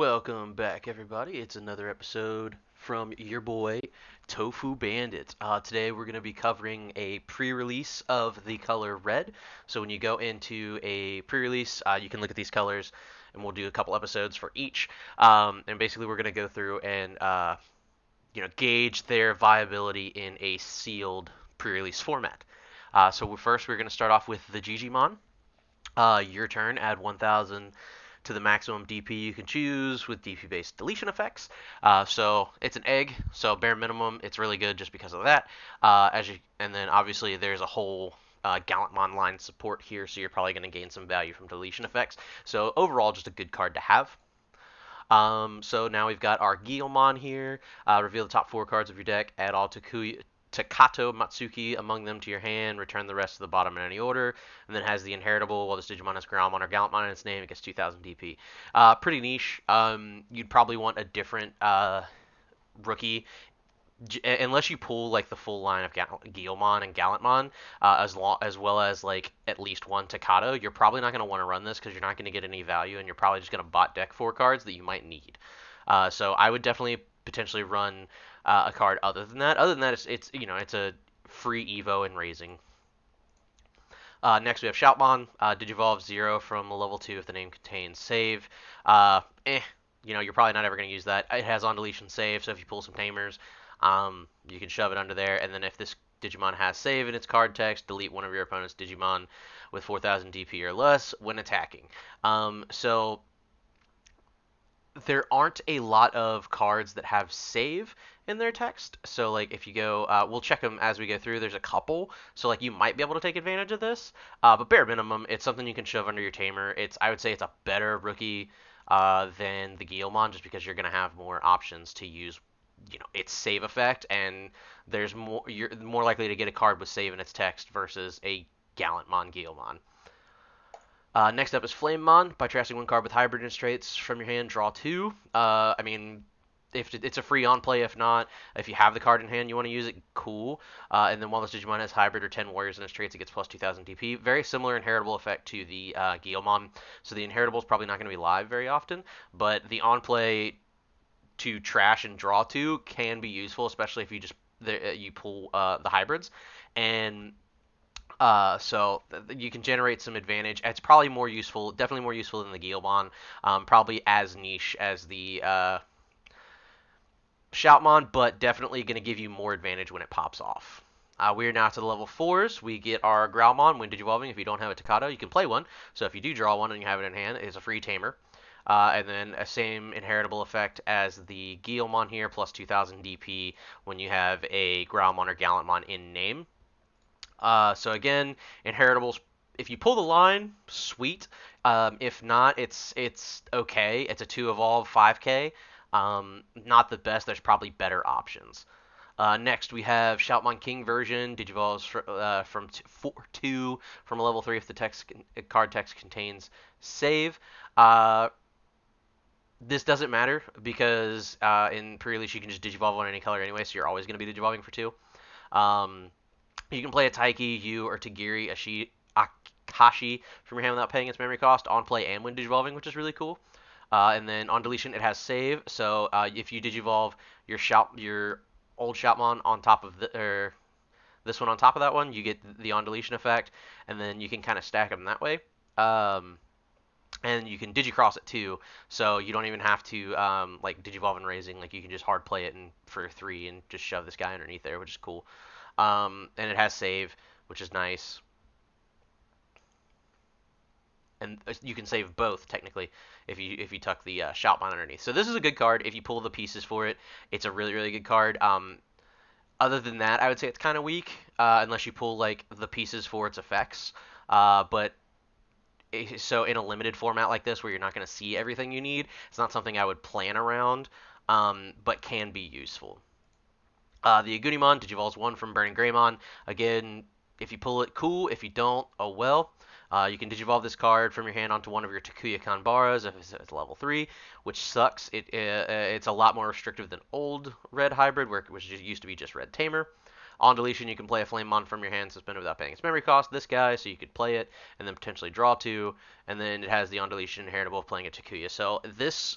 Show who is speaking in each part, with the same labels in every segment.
Speaker 1: Welcome back, everybody. It's another episode from your boy Tofu Bandit. Today we're going to be covering a pre-release of the color red. So when you go into a pre-release, you can look at these colors, and we'll do a couple episodes for each. And basically, we're going to go through and gauge their viability in a sealed pre-release format. So first, we're going to start off with the Gigimon. Your turn. Add 1,000 to the maximum DP you can choose with DP-based deletion effects. So it's an egg, so bare minimum, it's really good just because of that. And then obviously there's a whole Gallantmon line support here, so you're probably going to gain some value from deletion effects. So overall, just a good card to have. So now we've got our Guilmon here. Reveal the top 4 cards of your deck. Add all Takato Matsuki among them to your hand. Return the rest to the bottom in any order. And then has the inheritable. While this Digimon has Growlmon or Gallantmon in its name, it gets 2,000 DP. Pretty niche. You'd probably want a different rookie unless you pull like the full line of Guilmon and Gallantmon, as well as like at least one Takato, you're probably not going to want to run this because you're not going to get any value, and you're probably just going to bot deck 4 cards that you might need. So I would definitely potentially run a card other than that. Other than that, it's a free Evo and raising. Next we have Shoutmon, Digivolve 0 from a level 2 if the name contains save. Uh, eh, you're probably not ever going to use that. It has on deletion save, so if you pull some tamers, you can shove it under there. And then if this Digimon has save in its card text, delete one of your opponent's Digimon with 4,000 DP or less when attacking. So there aren't a lot of cards that have save in their text. So like if you go, we'll check them as we go through. There's a couple, so like you might be able to take advantage of this. But bare minimum, it's something you can shove under your tamer. I would say it's a better rookie than the Guilmon, just because you're gonna have more options to use. Its save effect, and you're more likely to get a card with save in its text versus a Gallantmon Guilmon. Next up is Flamemon. By trashing 1 card with hybrid in its traits from your hand, draw 2. If it's a free on play, if not, if you have the card in hand, you want to use it, cool. And then while this Digimon has hybrid or 10 warriors in its traits, it gets plus 2,000 DP. Very similar inheritable effect to the Guilmon. So the inheritable is probably not going to be live very often, but the on play to trash and draw 2 can be useful, especially if you pull the hybrids. And so you can generate some advantage. It's probably more useful, definitely more useful than the Guilmon. Probably as niche as the Shoutmon, but definitely going to give you more advantage when it pops off. We are now to the level 4s. We get our Growlmon when Digivolving. If you don't have a Takato, you can play one. So if you do draw one and you have it in hand, it's a free tamer. And then a same inheritable effect as the Guilmon here, plus 2,000 DP when you have a Growlmon or Gallantmon in name. So again, inheritables. If you pull the line, sweet. If not, it's okay. It's a 2 evolve 5K. Not the best. There's probably better options. Next, we have Shoutmon King version. Digivolves from 4-2 from a level 3 if the card text contains save. This doesn't matter because in pre-release you can just Digivolve on any color anyway, so you're always going to be Digivolving for 2. You can play a Taiki, Yu, or Tagiri Akashi from your hand without paying its memory cost on play and when Digivolving, which is really cool. And then on deletion, it has save. So if you Digivolve your old Shoutmon on top of this one on top of that one, you get the on deletion effect, and then you can kind of stack them that way. And you can Digicross it too, so you don't even have to like Digivolve and Raising. Like you can just hard play it for 3 and just shove this guy underneath there, which is cool. And it has save, which is nice. And you can save both technically if you tuck the Shoutmon underneath. So this is a good card if you pull the pieces for it. It's a really really good card. Other than that, I would say it's kind of weak unless you pull like the pieces for its effects. But so in a limited format like this where you're not going to see everything you need, it's not something I would plan around, but can be useful. The Agunimon Digivolves 1 from Burning Greymon. Again, if you pull it, cool. If you don't, oh well. You can Digivolve this card from your hand onto one of your Takuya Kanbaras if it's level 3, which sucks. It's a lot more restrictive than old Red Hybrid, which used to be just Red Tamer. On deletion, you can play a Flamemon from your hand suspended without paying its memory cost. This guy, so you could play it and then potentially draw 2. And then it has the on deletion inheritable of playing a Takuya. So this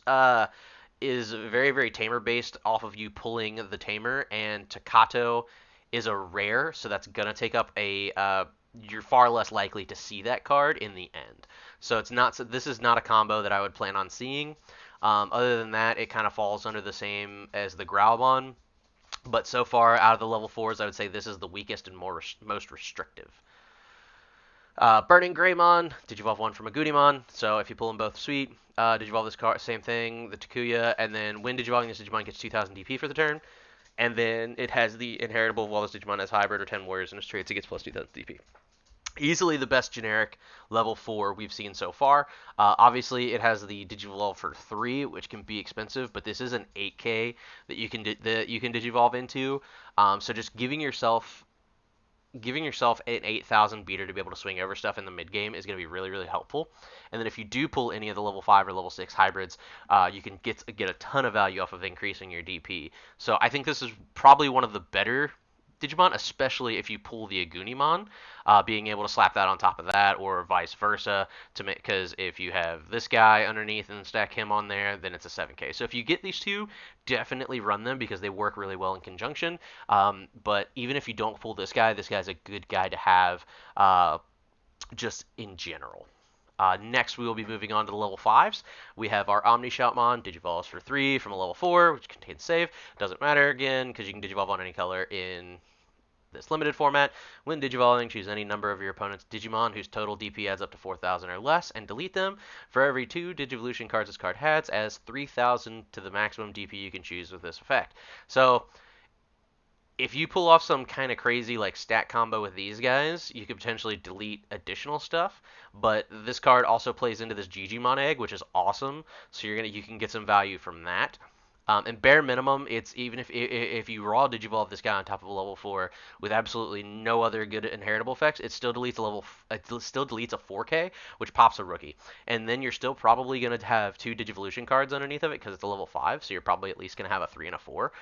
Speaker 1: is very, very tamer based off of you pulling the tamer, and Takato is a rare, so that's gonna take up a you're far less likely to see that card in the end. So it's not. So this is not a combo that I would plan on seeing. Other than that, it kind of falls under the same as the Growlmon. But so far, out of the level 4s, I would say this is the weakest and most restrictive. Burning Greymon, Digivolve one from a Goodymon, so if you pull them both, sweet. Digivolve this card, same thing, the Takuya, and then when Digivolving this Digimon gets 2000 DP for the turn. And then it has the inheritable while this Digimon has hybrid or 10 warriors in its traits, it gets plus 2000 DP. Easily the best generic level 4 we've seen so far. Obviously, it has the Digivolve for 3, which can be expensive, but this is an 8K that you can Digivolve into. So just giving yourself an 8,000 beater to be able to swing over stuff in the mid game is going to be really, really helpful. And then if you do pull any of the level 5 or level 6 hybrids, you can get a ton of value off of increasing your DP. So I think this is probably one of the better Digimon, especially if you pull the Agunimon, being able to slap that on top of that, or vice versa, to make, because if you have this guy underneath and stack him on there, then it's a 7K. So if you get these two, definitely run them because they work really well in conjunction. But even if you don't pull this guy's a good guy to have, just in general. Next, we will be moving on to the level 5s. We have our Omni Shoutmon, Digivolves for 3 from a level 4, which contains save. Doesn't matter, again, because you can Digivolve on any color in this limited format. When Digivolving, choose any number of your opponent's Digimon whose total DP adds up to 4,000 or less, and delete them. For every 2 Digivolution cards this card has, adds 3,000 to the maximum DP you can choose with this effect. So if you pull off some kind of crazy like stat combo with these guys, you could potentially delete additional stuff. But this card also plays into this Gigimon egg, which is awesome. So you can get some value from that. And bare minimum, it's even if you raw Digivolve this guy on top of a level 4 with absolutely no other good inheritable effects, it still deletes a 4K, which pops a rookie. And then you're still probably going to have 2 Digivolution cards underneath of it because it's a level 5, so you're probably at least going to have a 3 and a 4.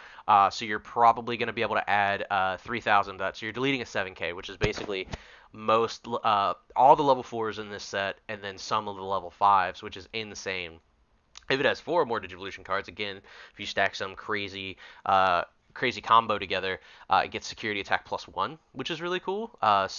Speaker 1: So you're probably going to be able to add 3,000 to that. So you're deleting a 7K, which is basically most all the level 4s in this set, and then some of the level 5s, which is insane. If it has 4 or more Digivolution cards, again, if you stack some crazy combo together, it gets security attack +1, which is really cool. And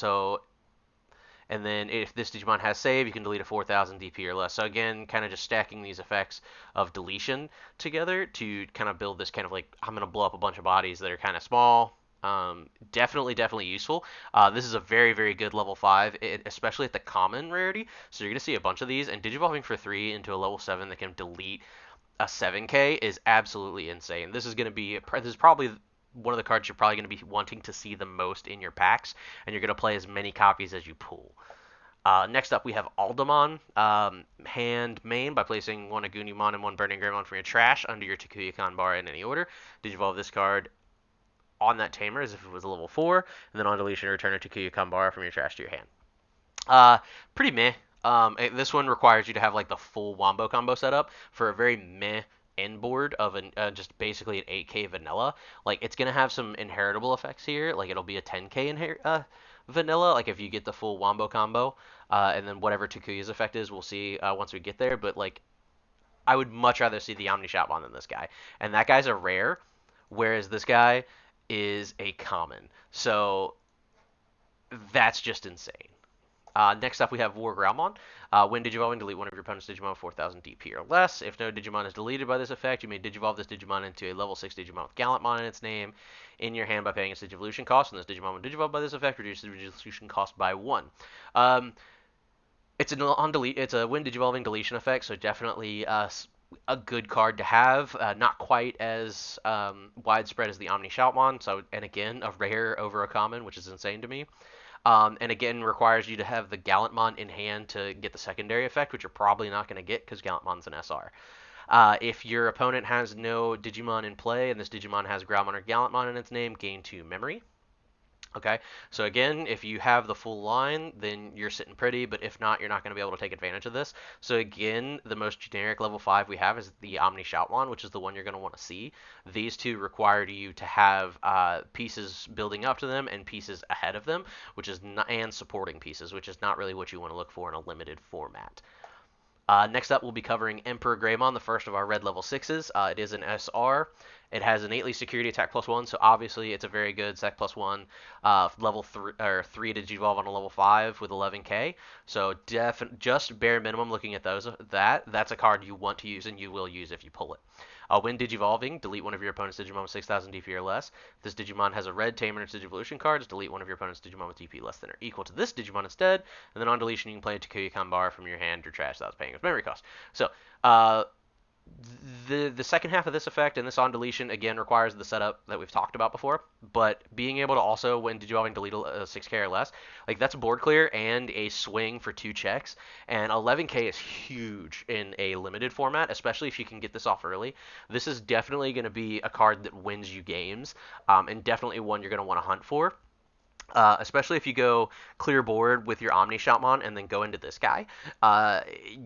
Speaker 1: then if this Digimon has save, you can delete a 4,000 DP or less. So again, kind of just stacking these effects of deletion together to kind of build this kind of like, I'm going to blow up a bunch of bodies that are kind of small. Definitely useful. This is a very, very good level 5, especially at the common rarity. So you're going to see a bunch of these, and Digivolving for 3 into a level 7 that can delete a 7K is absolutely insane. This is probably one of the cards you're probably going to be wanting to see the most in your packs, and you're going to play as many copies as you pull. Next up, we have Aldamon. Hand main by placing one Agunimon and one Burning Greymon from your trash under your Takuya Kanbara in any order. Digivolve this card on that tamer as if it was a level 4, and then on deletion, return a Takuya Kanbara from your trash to your hand. Pretty meh. This one requires you to have like the full Wombo combo set up for a very meh end board of just basically an 8K vanilla. Like, it's gonna have some inheritable effects here. Like, it'll be a 10K vanilla. Like, if you get the full Wombo combo, and then whatever Takuya's effect is, we'll see once we get there. But like, I would much rather see the Omni Shoutmon than this guy, and that guy's a rare, whereas this guy is a common. So that's just insane. Next up, we have War Growlmon. When Digivolving, delete one of your opponent's Digimon with 4,000 DP or less. If no Digimon is deleted by this effect, you may Digivolve this Digimon into a level 6 Digimon with Gallantmon in its name in your hand by paying its Digivolution cost. And this Digimon when Digivolved by this effect reduces the Digivolution cost by 1. It's a when Digivolving deletion effect, so definitely a good card to have. Not quite as widespread as the Omni Shoutmon, and again, a rare over a common, which is insane to me. And again, requires you to have the Gallantmon in hand to get the secondary effect, which you're probably not going to get because Gallantmon's an SR. If your opponent has no Digimon in play and this Digimon has Growlmon or Gallantmon in its name, gain 2 memory. Okay, so again, if you have the full line, then you're sitting pretty, but if not, you're not going to be able to take advantage of this. So again, the most generic level 5 we have is the Omni Shoutwand, which is the one you're going to want to see. These two require you to have pieces building up to them and pieces ahead of them, which is not, and supporting pieces, which is not really what you want to look for in a limited format. Next up, we'll be covering Emperor Greymon, the first of our red level 6s. It is an SR. It has innately security attack +1, so obviously it's a very good sec +1 level 3 to evolve on a level 5 with 11k. So just bare minimum looking at that's a card you want to use and you will use if you pull it. When Digivolving, delete one of your opponent's Digimon with 6,000 DP or less. If this Digimon has a red Tamer in its Digivolution cards, delete one of your opponent's Digimon with DP less than or equal to this Digimon instead. And then on deletion, you can play a Takuya Kanbar from your hand or trash without paying its memory cost. So, the second half of this effect and this on deletion again requires the setup that we've talked about before, but being able to also, when Digivolving, delete a 6k or less, like that's board clear and a swing for 2 checks, and 11k is huge in a limited format, especially if you can get this off early. This is definitely going to be a card that wins you games, and definitely one you're going to want to hunt for. Especially if you go clear board with your Omni Shoutmon and then go into this guy,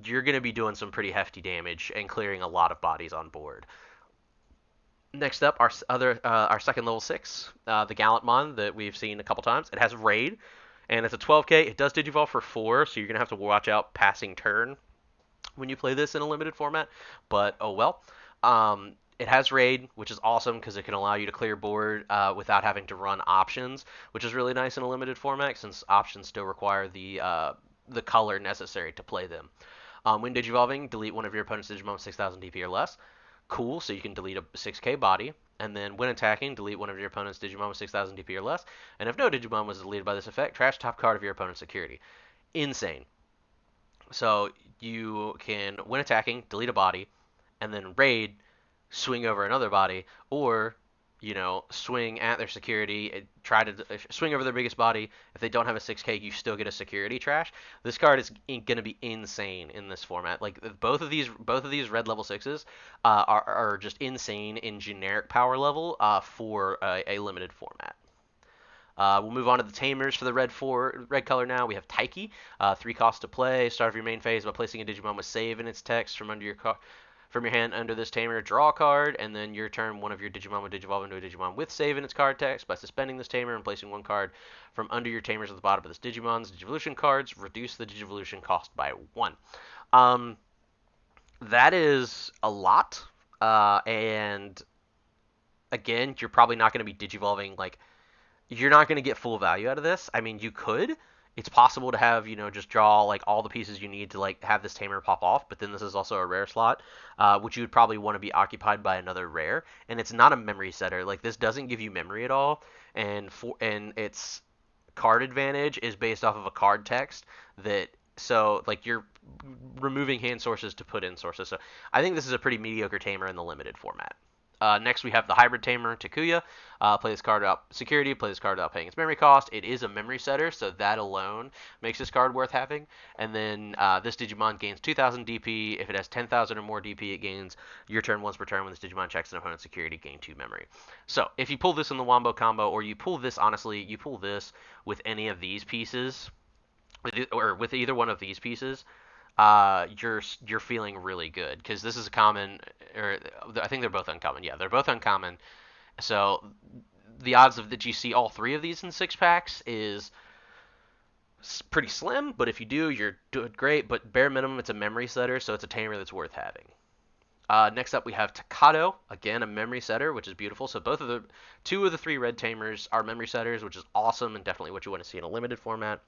Speaker 1: you're going to be doing some pretty hefty damage and clearing a lot of bodies on board. Next up, our second level 6, the Gallantmon that we've seen a couple times. It has Raid, and it's a 12k. It does Digivolve for 4, so you're going to have to watch out passing turn when you play this in a limited format, but oh well. It has Raid, which is awesome because it can allow you to clear board without having to run options, which is really nice in a limited format since options still require the color necessary to play them. When Digivolving, delete one of your opponent's Digimon with 6,000 DP or less. Cool, so you can delete a 6k body. And then when attacking, delete one of your opponent's Digimon with 6,000 DP or less. And if no Digimon was deleted by this effect, trash top card of your opponent's security. Insane. So you can, when attacking, delete a body, and then raid, swing over another body, or swing at their security, try to swing over their biggest body. If they don't have a 6k, you still get a security trash. This card is going to be insane in this format. Like both of these red level 6s are just insane in generic power level for a limited format. We'll move on to the tamers for the red color now. We have Taiki, 3 cost to play. Start of your main phase by placing a Digimon with save in its text from your hand under this tamer. Draw a card, and then your turn, one of your Digimon would Digivolve into a Digimon with save in its card text by suspending this tamer and placing one card from under your tamers at the bottom of this Digimon's Digivolution cards. Reduce the Digivolution cost by 1. That is a lot, and again, you're probably not going to be Digivolving like you're not going to get full value out of this. I mean, you could. It's possible to have, just draw like all the pieces you need to like have this tamer pop off, but then this is also a rare slot, which you would probably want to be occupied by another rare, and it's not a memory setter. Like this doesn't give you memory at all, and its card advantage is based off of a card text that so like you're removing hand sources to put in sources. So I think this is a pretty mediocre tamer in the limited format. Next, we have the Hybrid Tamer, Takuya. Play this card without security, play this card without paying its memory cost. It is a memory setter, so that alone makes this card worth having. And then this Digimon gains 2,000 DP. If it has 10,000 or more DP, it gains your turn once per turn when this Digimon checks an opponent's security, gain 2 memory. So if you pull this in the Wombo combo, or you pull this, honestly, you pull this with any of these pieces, or with either one of these pieces, you're feeling really good because this is a common, or I think they're both uncommon. Yeah, they're both uncommon. So the odds of that you see all 3 of these in 6 packs is pretty slim. But if you do, you're doing great. But bare minimum, it's a memory setter, so it's a tamer that's worth having. Next up, we have Takato, again a memory setter, which is beautiful. So 2 of the 3 red tamers are memory setters, which is awesome and definitely what you want to see in a limited format.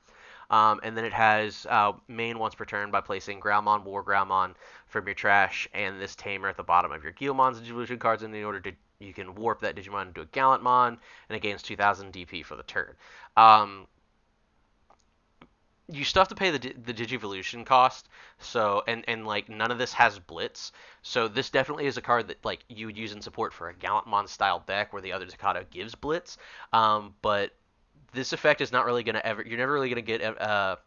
Speaker 1: And then it has main once per turn by placing Groundmon, War Groundmon from your trash, and this tamer at the bottom of your Guilmon's Digivolution cards. And in order to, you can warp that Digimon into a Gallantmon, and it gains 2,000 DP for the turn. You still have to pay the Digivolution cost, so and like none of this has Blitz, so this definitely is a card that like you would use in support for a Gallantmon style deck where the other Takato gives Blitz, but this effect is not really going to you're never really going to get out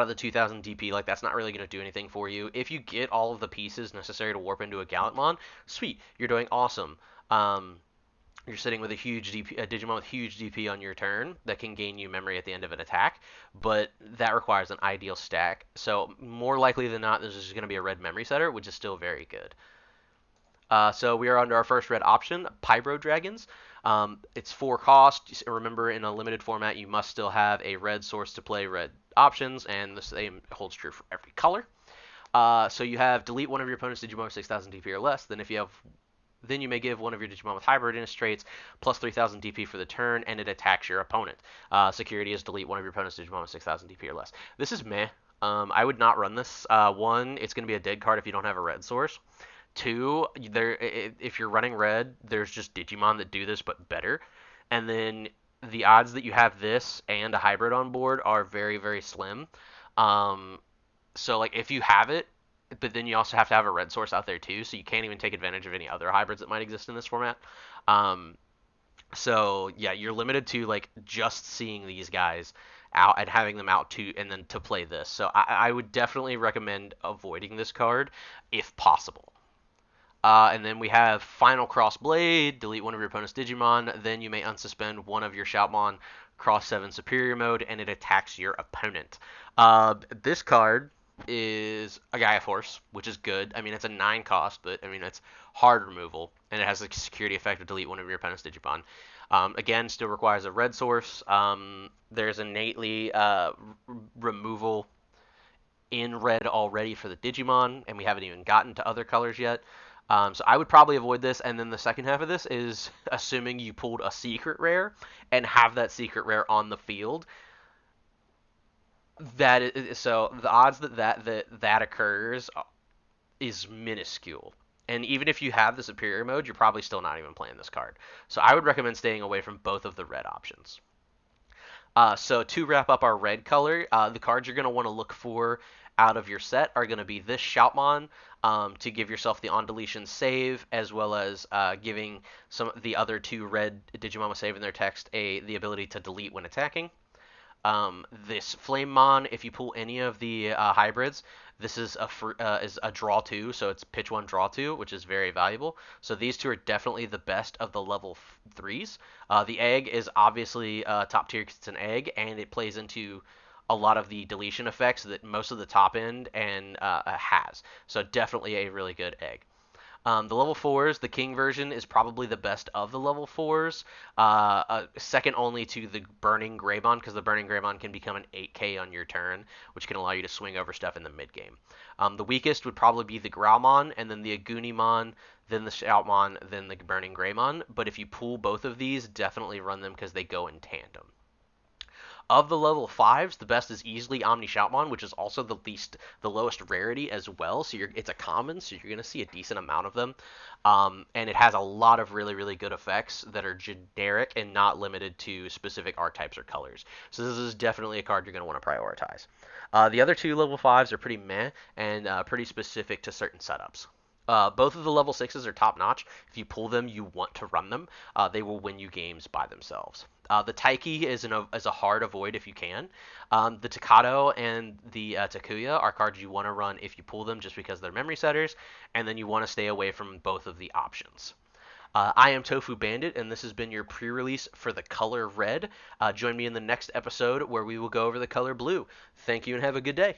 Speaker 1: of the 2,000 DP, like that's not really going to do anything for you. If you get all of the pieces necessary to warp into a Gallantmon, sweet, you're doing awesome. you're sitting with a huge DP, a Digimon with huge DP on your turn that can gain you memory at the end of an attack, but that requires an ideal stack. So more likely than not, this is going to be a red memory setter, which is still very good. So we are under our first red option, Pyro Dragons. It's 4 cost. Remember, in a limited format, you must still have a red source to play red options, and the same holds true for every color. So you have delete one of your opponent's Digimon with 6,000 DP or less. Then you may give one of your Digimon with hybridness traits plus 3,000 DP for the turn, and it attacks your opponent. Security is delete one of your opponent's Digimon with 6,000 DP or less. This is meh. I would not run this. One, it's going to be a dead card if you don't have a red source. Two, if you're running red, there's just Digimon that do this but better. And then the odds that you have this and a hybrid on board are very, very slim. Um, so like if you have it, but then you also have to have a red source out there too, so you can't even take advantage of any other hybrids that might exist in this format. Um, so yeah, you're limited to like just seeing these guys out and having them out to and then to play this. So I would definitely recommend avoiding this card if possible. And then we have Final Cross Blade. Delete one of your opponent's Digimon. Then you may unsuspend one of your Shoutmon Cross 7 Superior Mode, and it attacks your opponent. This card is a Gaia Force, which is good. I mean, it's a 9 cost, but I mean, it's hard removal, and it has a security effect to delete one of your opponent's Digimon. Again, still requires a red source. There's innately removal in red already for the Digimon, and we haven't even gotten to other colors yet. So I would probably avoid this, and then the second half of this is assuming you pulled a secret rare and have that secret rare on the field. So the odds that occurs is minuscule. And even if you have the superior mode, you're probably still not even playing this card. So I would recommend staying away from both of the red options. So to wrap up our red color, the cards you're going to want to look for out of your set are going to be this Shoutmon to give yourself the on deletion save, as well as giving some the other two red Digimon with save in their text the ability to delete when attacking. This Flamemon, if you pull any of the hybrids, this is a draw 2, so it's pitch 1, draw 2, which is very valuable. So these two are definitely the best of the level 3s. The egg is obviously top tier because it's an egg, and it plays into a lot of the deletion effects that most of the top end and has. So definitely a really good egg. The level 4s, the King version is probably the best of the level 4s, second only to the Burning Greymon, because the Burning Greymon can become an 8k on your turn, which can allow you to swing over stuff in the mid-game. The weakest would probably be the Growlmon, and then the Agunimon, then the Shoutmon, then the Burning Greymon, but if you pull both of these, definitely run them because they go in tandem. Of the level 5s, the best is easily Omni Shoutmon, which is also the lowest rarity as well. So it's a common, so you're going to see a decent amount of them. And it has a lot of really, really good effects that are generic and not limited to specific archetypes or colors. So this is definitely a card you're going to want to prioritize. The other two level 5s are pretty meh and pretty specific to certain setups. Both of the level 6s are top notch. If you pull them, you want to run them. They will win you games by themselves. The Taiki is a hard avoid if you can. The Takato and the Takuya are cards you want to run if you pull them just because they're memory setters, and then you want to stay away from both of the options. I am Tofu Bandit, and this has been your pre-release for the color red. Join me in the next episode where we will go over the color blue. Thank you and have a good day.